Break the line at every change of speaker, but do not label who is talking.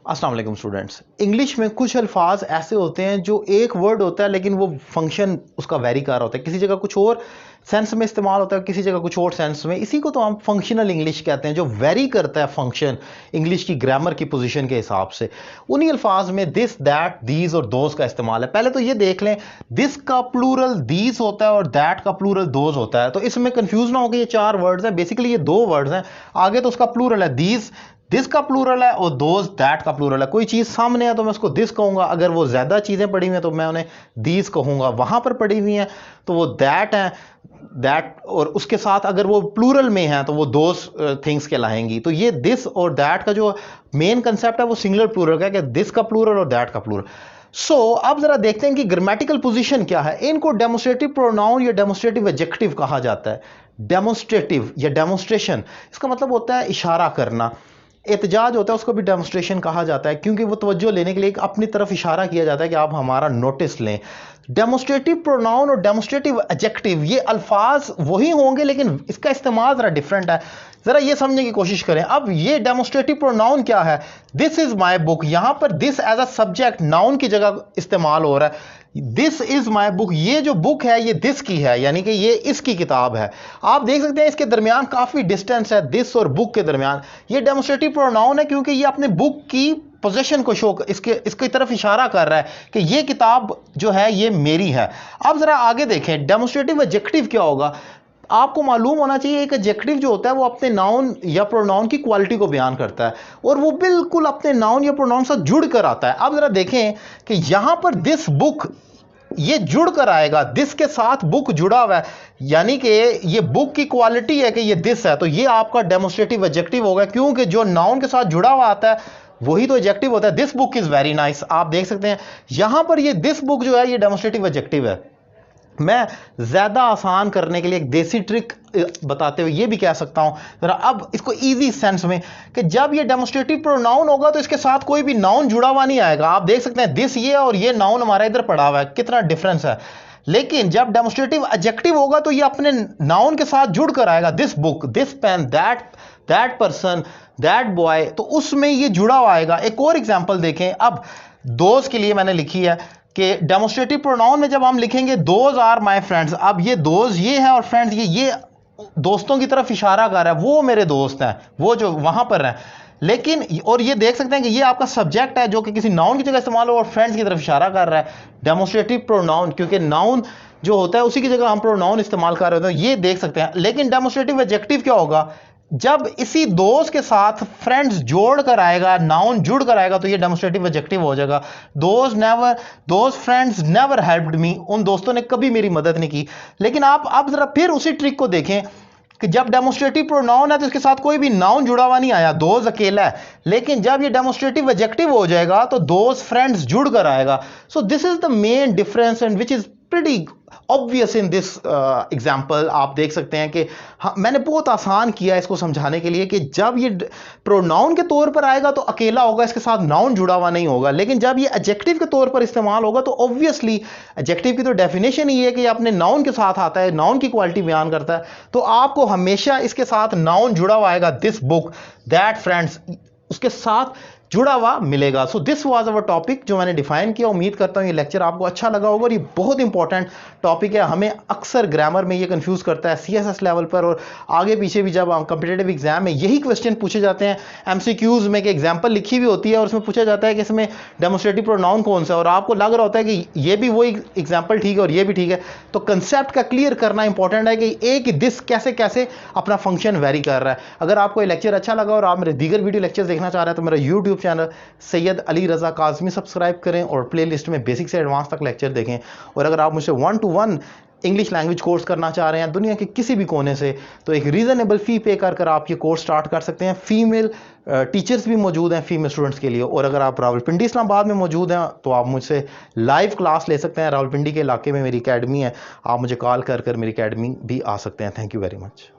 अस्सलाम वालेकुम students. English में कुछ अल्फाज ऐसे होते हैं जो एक वर्ड होता है लेकिन वो फंक्शन उसका वेरी कर रहा होता है। किसी जगह कुछ और सेंस में इस्तेमाल होता है, किसी जगह कुछ और सेंस में। इसी को तो हम फंक्शनल इंग्लिश कहते हैं, जो वेरी करता है फंक्शन इंग्लिश की ग्रामर की पोजीशन के हिसाब से। उन्हीं अल्फाज में दिस, दैट, दीज और दोज का इस्तेमाल है। पहले तो ये देख लें, दिस का प्लूरल दीज होता है और दैट का प्लूरल दोज होता है। तो इसमें कंफ्यूज ना हो कि ये चार वर्ड्स हैं, बेसिकली ये दो वर्ड्स हैं। आगे तो उसका प्लूरल है दीज, दिस का प्लूरल है, और दोज दैट का प्लूरल है। कोई चीज सामने है तो मैं उसको दिस कहूंगा, अगर वो ज्यादा चीजें पड़ी हुई हैं तो मैं उन्हें दीज कहूंगा। वहां पर पड़ी हुई हैं तो वो दैट है, दैट, और उसके साथ अगर वो प्लूरल में है तो वो दोज थिंग्स कहलाएंगी। तो ये दिस और दैट का जो मेन कंसेप्ट है वो सिंगुलर प्लूरल का है, कि दिस का प्लूरल और दैट का प्लूरल। अब जरा देखते हैं कि ग्रामेटिकल पोजीशन क्या है। इनको डेमोस्ट्रेटिव प्रोनाउन या डेमोस्ट्रेटिव एडजेक्टिव कहा जाता है। डेमोस्ट्रेटिव या डेमोस्ट्रेशन, इसका मतलब होता है इशारा करना। एहतजाज होता है, उसको भी डेमोस्ट्रेशन कहा जाता है, क्योंकि वो तवज्जो लेने के लिए एक अपनी तरफ इशारा किया जाता है कि आप हमारा नोटिस लें। डेमोस्ट्रेटिव प्रोनाउन और डेमोस्ट्रेटिव एडजेक्टिव ये अल्फाज वही होंगे, लेकिन इसका इस्तेमाल जरा डिफरेंट है। जरा ये समझने की कोशिश करें। अब ये डेमोस्ट्रेटिव प्रोनाउन क्या है? दिस इज माई बुक, यहां पर this as a subject noun की जगह इस्तेमाल हो रहा है। दिस इज माई बुक, ये जो बुक है ये दिस की है, यानी कि ये इसकी किताब है। आप देख सकते हैं इसके दरमियान काफी डिस्टेंस है, दिस और बुक के दरमियान। ये डेमोस्ट्रेटिव प्रोनाउन है क्योंकि ये अपने बुक की पोजीशन को शो इसकी तरफ इशारा कर रहा है कि ये किताब जो है ये मेरी है। अब जरा आगे देखें, डेमोस्ट्रेटिव एडजेक्टिव क्या होगा। आपको मालूम होना चाहिए एक एडजेक्टिव जो होता है वो अपने नाउन या प्रोनाउन की क्वालिटी को बयान करता है, और वो बिल्कुल अपने नाउन या प्रोनाउन से जुड़ कर आता है। अब जरा देखें कि यहां पर दिस बुक, ये जुड़ कर आएगा, दिस के साथ बुक जुड़ा हुआ है, यानी कि ये बुक की क्वालिटी है कि ये दिस है, तो ये आपका डेमोस्ट्रेटिव एडजेक्टिव होगा, क्योंकि जो नाउन के साथ जुड़ा हुआ आता है वही तो एडजेक्टिव होता है। This book is very nice, आप देख सकते हैं यहां पर ये दिस बुक जो है ये डेमोस्ट्रेटिव एडजेक्टिव है। मैं ज्यादा आसान करने के लिए एक देसी ट्रिक बताते हुए ये भी कह सकता हूं जरा, अब इसको इजी सेंस में, कि जब ये डेमोस्ट्रेटिव प्रोनाउन होगा तो इसके साथ कोई भी नाउन जुड़ा हुआ नहीं आएगा। आप देख सकते हैं दिस ये और ये नाउन हमारा इधर पड़ा हुआ है, कितना डिफरेंस है। लेकिन जब डेमोस्ट्रेटिव एडजेक्टिव होगा तो ये अपने नाउन के साथ जुड़ कर आएगा, this book, this pen, that person, that boy, तो उसमें ये जुड़ा हुआ आएगा। एक और एग्जांपल देखें। अब दोस्त के लिए मैंने लिखी है कि डेमोस्ट्रेटिव प्रोनाउन में जब हम लिखेंगे दोज आर माय फ्रेंड्स, अब ये दोज ये है और फ्रेंड्स ये दोस्तों की तरफ इशारा कर रहा है, वो मेरे दोस्त हैं, वो जो वहां पर हैं। लेकिन और ये देख सकते हैं कि ये आपका सब्जेक्ट है जो कि किसी नाउन की जगह इस्तेमाल हो और फ्रेंड्स की तरफ इशारा कर रहा है। डेमोस्ट्रेटिव प्रोनाउन, क्योंकि नाउन जो होता है उसी की जगह हम प्रोनाउन इस्तेमाल कर रहे होते हैं, ये देख सकते हैं। लेकिन डेमोस्ट्रेटिव एडजेक्टिव क्या होगा? जब इसी दोस्त के साथ फ्रेंड्स जोड़ कर आएगा, नाउन जुड़ कर आएगा, तो ये डेमोस्ट्रेटिव एडजेक्टिव हो जाएगा। Those friends never helped me, उन दोस्तों ने कभी मेरी मदद नहीं की। लेकिन आप अब जरा फिर उसी ट्रिक को देखें कि जब डेमोस्ट्रेटिव प्रोनाउन है तो इसके साथ कोई भी नाउन जुड़ा हुआ नहीं आया, दोज अकेला है। लेकिन जब ये डेमोस्ट्रेटिव एडजेक्टिव हो जाएगा तो दोज फ्रेंड्स जुड़ कर आएगा। So this is the main difference and which is pretty obvious in this example. आप देख सकते हैं कि मैंने बहुत आसान किया इसको समझाने के लिए कि जब ये प्रोनाउन के तौर पर आएगा तो अकेला होगा, इसके साथ नाउन जुड़ा हुआ नहीं होगा। लेकिन जब ये एडजेक्टिव के तौर पर इस्तेमाल होगा तो ऑब्वियसली एडजेक्टिव की तो डेफिनेशन ही है कि ये अपने नाउन के साथ आता है, नाउन की क्वालिटी बयान करता है। तो आपको हमेशा इसके साथ नाउन जुड़ा हुआ आएगा, दिस बुक, दैट फ्रेंड्स, उसके साथ जुड़ा हुआ मिलेगा। So this was our topic जो मैंने डिफाइन किया। उम्मीद करता हूं ये लेक्चर आपको अच्छा लगा होगा, और ये बहुत इंपॉर्टेंट टॉपिक है। हमें अक्सर ग्रामर में ये कंफ्यूज करता है सीएसएस लेवल पर, और आगे पीछे भी जब कॉम्पिटिटिव एग्जाम में यही क्वेश्चन पूछे जाते हैं एमसीक्यूज में, कि एग्जाम्पल लिखी हुई होती है और उसमें पूछा जाता है कि इसमें डेमोस्ट्रेटिव प्रोनाउन कौन सा है, और आपको लग रहा होता है कि ये भी वही एग्जाम्पल ठीक है और ये भी ठीक है। तो कंसेप्ट का क्लियर करना इंपॉर्टेंट है कि एक दिस कैसे कैसे अपना फंक्शन वेरी कर रहा है। अगर आपको ये लेक्चर अच्छा लगा और आप मेरे दीगर वीडियो लेक्चर देखना चाह रहे हैं तो मेरा YouTube channel Syed Ali Raza Kazmi subscribe करें और प्लेलिस्ट में बेसिक से एडवांस तक लेक्चर देखें। और अगर आप मुझसे 1-to-1 इंग्लिश लैंग्वेज कोर्स करना चाह रहे हैं दुनिया के किसी भी कोने से, तो एक रीज़नेबल फ़ी पे कर आप ये कोर्स स्टार्ट कर सकते हैं। फीमेल टीचर्स भी मौजूद हैं फीमेल स्टूडेंट्स के लिए। और अगर आप रावलपिंडी इस्लामाबाद में मौजूद हैं तो आप मुझसे लाइव क्लास ले सकते हैं। रावलपिंडी के इलाके में मेरी अकेडमी है, आप मुझे कॉल कर मेरी अकेडमी भी आ सकते हैं। Thank you very much.